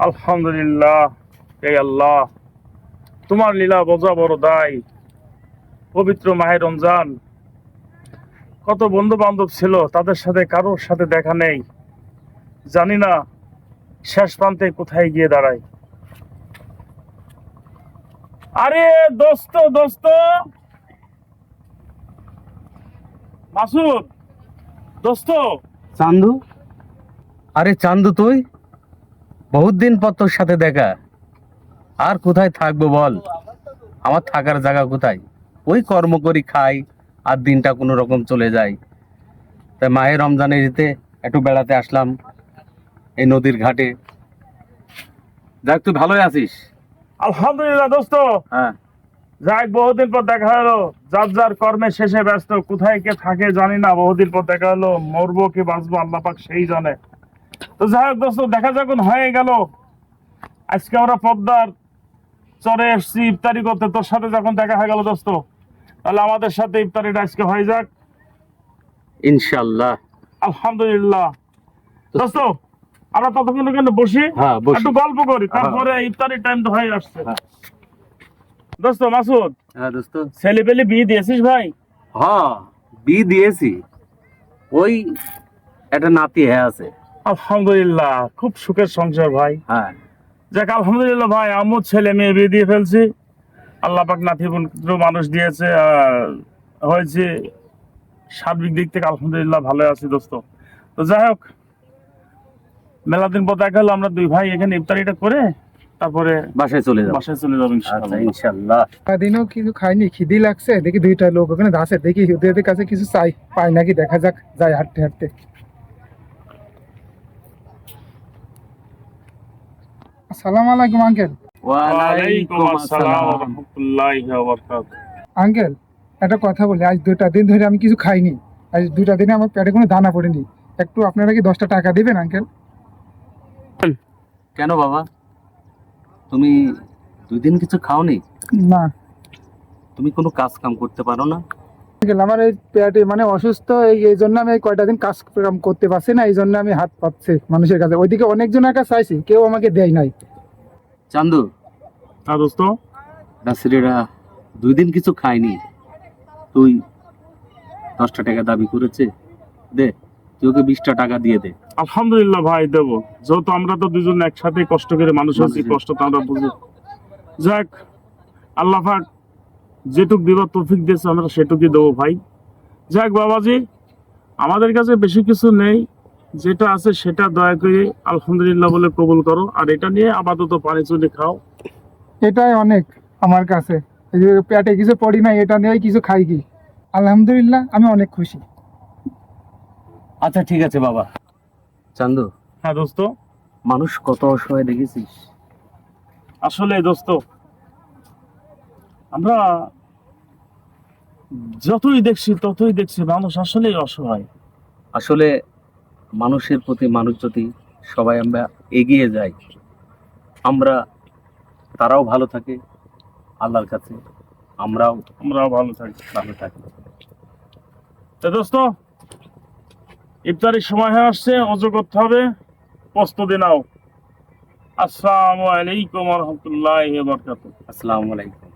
আলহামদুলিল্লাহ। এই আল্লাহ, তোমার লীলা বোঝা বড় দায়। পবিত্র মাহে রমজান, কত বন্ধু বান্ধব ছিল, তাদের সাথে কারোর সাথে দেখা নেই। জানি না শেষ প্রান্তে কোথায় গিয়ে দাঁড়াই। আরে দোস্ত দোস্ত মাসুদ, দোস্ত। চান্দু, আরে চান্দু, তুই বহুত দিন পর তোর সাথে দেখা। আর কোথায় থাকবো বল, আমার থাকার জায়গা কোথায়? ওই কর্ম করি, খাই, আর দিনটা কোনো রকম চলে যায়। তাই মাহে রমজানের ঈদে একটু বেড়াতে আসলাম এই নদীর ঘাটে। যাক, তুই ভালোই আছিস? আলহামদুলিল্লাহ দোস্ত। হ্যাঁ, যাক, বহুদিন পর দেখা হলো। যার যার কর্মে শেষে ব্যস্ত, কোথায় কে থাকে জানি না। বহুদিন পর দেখা হলো, মরবো কি বাঁচবো আল্লাহ পাক সেই জানে। তো যাই হোক দোস্ত, দেখা যখন হয়ে গেল, আজকে আমরা পদ্মার চরে এসছি ইফতারি করতে। তোর সাথে যখন দেখা হয়ে গেল দোস্ত, তাহলে আমাদের সাথে ইফতারিটা আজকে হয়ে যাক। ইনশাল্লাহ। আলহামদুলিল্লাহ। দোস্ত, আমরা ততক্ষণ এখানে বসি, হ্যাঁ, বসি। একটু গল্প করি, তারপরে ইফতারির টাইম তো হয়ে আসছে। হ্যাঁ। দোস্ত মাসুদ, হ্যাঁ দোস্ত। ছেলে পেলে বিয়ে দিয়েছিস ভাই? হ্যাঁ, বিয়ে দিয়েছি। ওই একটা নাতি আছে। আলহামদুলিল্লাহ, খুব সুখের সংসার ভাই। হ্যাঁ, যাক আলহামদুলিল্লাহ ভাই, আমার ছেলে মেয়ে বিয়ে দিয়ে ফেলছি। আল্লাহ পাক নাতি পুত্র মানুষ দিয়েছে, হয়েছে। সার্বিক দিক থেকে আলহামদুলিল্লাহ ভালো আছি দোস্ত। তো যাই হোক, মেলা দিন পর দেখা হলো, আমরা দুই ভাই এখানে ইফতারিটা করে তারপরে বাসায় চলে যাবো। বাসায় চলে যাবো আচ্ছা, ইনশাআল্লাহ। ইনশাল্লাহ। সারাদিনও কিছু খাইনি, খিদি লাগছে। দেখি দুইটা লোক ওখানে আছে, দেখি ওদের কাছে কিছু চাই, পাই নাকি দেখা যাক, যাই হাঁটতে হাঁটতে। আসসালামু আলাইকুম আঙ্কেল। ওয়ালাইকুম আসসালাম ওয়া রাহমাতুল্লাহি ওয়া বারাকাতুহু। আঙ্কেল, একটা কথা বলি, আজ 2টা দিন ধরে আমি কিছু খাইনি। আজ 2টা দিনে আমার পেটে কোনো দানা পড়েনি। একটু আপনারা কি 10টা টাকা দিবেন আঙ্কেল? কেন বাবা, তুমি 2 দিন কিছু খাওনি? না তুমি কোনো কাজ কাম করতে পারো না? আঙ্কেল, আমার এই পেটে মানে অসুস্থ, এই জন্য আমি এই কয়টা দিন কাজ কাম করতে পারছি না। এই জন্য আমি হাত পাচ্ছি মানুষের কাছে। ওইদিকে অনেকজনের কাছে চাইছি, কেউ আমাকে দেয় নাই। চান্দু, হ্যাঁ দোস্ত। নাসিরেরা 2 দিন কিছু খায়নি, তুই 10টা টাকা দাবি করেছে, দে, তুই ওকে 20টা টাকা দিয়ে দে। আলহামদুলিল্লাহ ভাই, দেবো। যেহেতু আমরা তো দুজন একসাথে কষ্ট করে মানুষ হচ্ছি, কষ্ট তো আমরা বুঝি। যাক, আল্লাহ পাক যেটুক দিবার তৌফিক দিয়েছে, আমরা সেটুকুই দেবো ভাই। যাক বাবাজি, আমাদের কাছে বেশি কিছু নেই, যেটা আছে সেটা দয়া করে আলহামদুলিল্লাহ বলে কবুল করো। আর এটা নিয়ে আপাতত পানি চুলি খাও। এটাই অনেক আমার কাছে। এই যে পেটে কিছু পড়ি নাই, এটা নিয়েই কিছু খাই কি। আলহামদুলিল্লাহ, আমি অনেক খুশি। আচ্ছা, ঠিক আছে বাবা। চান্দু, হ্যাঁ দোস্ত। মানুষ কত অসহায় দেখেছিস? আসলে দোস্ত, আমরা যতই দেখছি মানুষ আসলেই অসহায়। আসলে মানুষের প্রতি মানুষ যদি সবাই আমরা এগিয়ে যাই, আমরা, তারাও ভালো থাকে, আল্লাহর কাছে আমরাও ভালো থাকি। ভালো থাকি। তো দোস্ত, ইফতারির সময় হয়ে আসছে, অজু করতে হবে, প্রস্তুতি নাও। আসসালামু আলাইকুম ওয়া রাহমাতুল্লাহি ওয়া বারাকাতুহু। আসসালামু আলাইকুম।